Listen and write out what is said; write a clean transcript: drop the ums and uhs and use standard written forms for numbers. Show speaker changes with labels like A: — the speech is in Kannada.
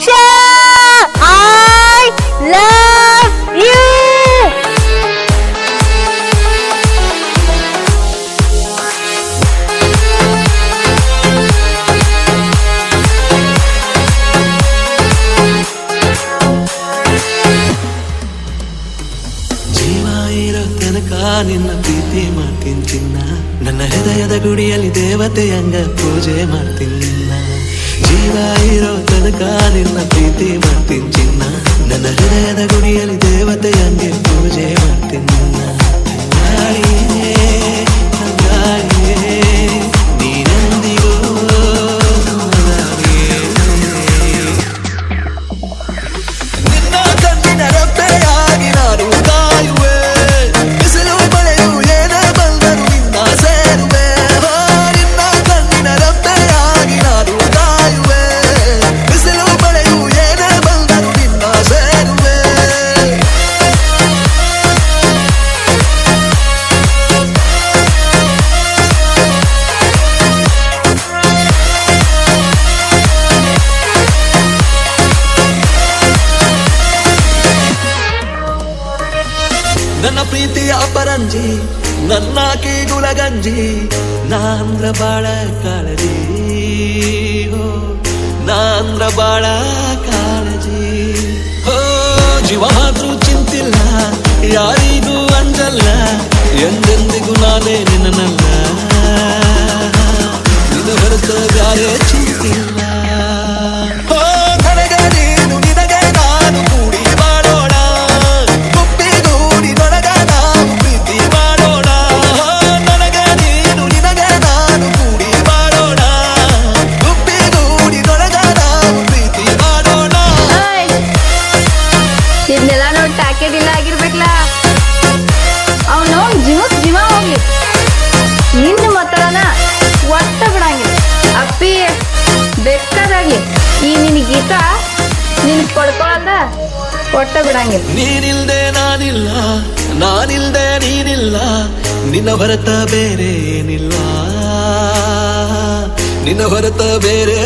A: Diksha I love you.
B: ನಿನ್ನ ಪ್ರೀತಿ ಮಾಡ್ತೀನಿ ಚಿನ್ನ, ನನ್ನ ಹೃದಯದ ಗುಡಿಯಲ್ಲಿ ದೇವತೆಯಂಗ ಪೂಜೆ ಮಾಡ್ತೀನಿ ನಿನ್ನ. ಜೀವ ಇರೋ ತನಕ ನಿನ್ನ ಪ್ರೀತಿ ಮಾಡ್ತೀನಿ ಚಿನ್ನ, ನನ್ನ ಹೃದಯದ ಗುಡಿಯಲ್ಲಿ ದೇವತೆಯಂಗೆ ಪೂಜೆ ಮಾಡ್ತೀನಿ ನಿನ್ನ. ತಂಗಾಳಿಯೇ ತಂಗಾಳಿಯೇ ನೀನೆಂದಿಗೂ ನಿನ್ನ ಕಣ್ಣಿನ ರೆಪ್ಪೆಯಾಗಿ ನಾನು ಕಾಯುವೆ. ನನ್ನ ಪ್ರೀತಿಯ ಅಪರಂಜಿ ನನ್ನಾಕಿ ಗುಲಗಂಜಿ, ನಾಂದ್ರ ಬಾಳ ಕಾಳಜಿ, ಹೋ ನಾಂದ್ರ ಬಾಳ ಕಾಳಜಿ. ಹೋ ಜೀವ ಮಾತ್ರ ಚಿಂತಿಲ್ಲ, ಯಾರಿಗೂ ಅಂಜಲ್ಲ, ಎಂದೆಂದಿಗೂ ನಾನೇ ನಿನ್ನಲ್ಲ, ಇದು ಹೊರತು ಬ್ಯಾರೆ ಚಿಂತಿಲ್ಲ.
A: ಇದನ್ನೆಲ್ಲ ನೋಡಿ ಟ್ಯಾಕೆಟ್ ಇಲ್ಲ ಆಗಿರ್ಬೇಕಲ್ಲ. ಅವನು ಜೀವ ಹೋಗ್ಲಿ, ನಿನ್ನ ಮತ್ತಳನ ಒಟ್ಟ ಬಿಡಂಗಿಲ್ಲ. ಅಪ್ಪಿ ಬೇಕಾದಾಗ್ಲಿ ಈ ನಿನ್ ಗೀತ ನಿನ್ ಕೊಡ್ಕೊಳಲ್ಲ, ಒಟ್ಟ ಬಿಡಂಗಿಲ್ಲ.
B: ನೀನಿಲ್ದೆ ನಾನಿಲ್ಲ, ನಾನಿಲ್ದೆ ನೀನಿಲ್ಲ, ನಿನ್ನ ಹೊರತ ಬೇರೆ ಏನಿಲ್ಲ, ನಿನ್ನ ಹೊರತ ಬೇರೆ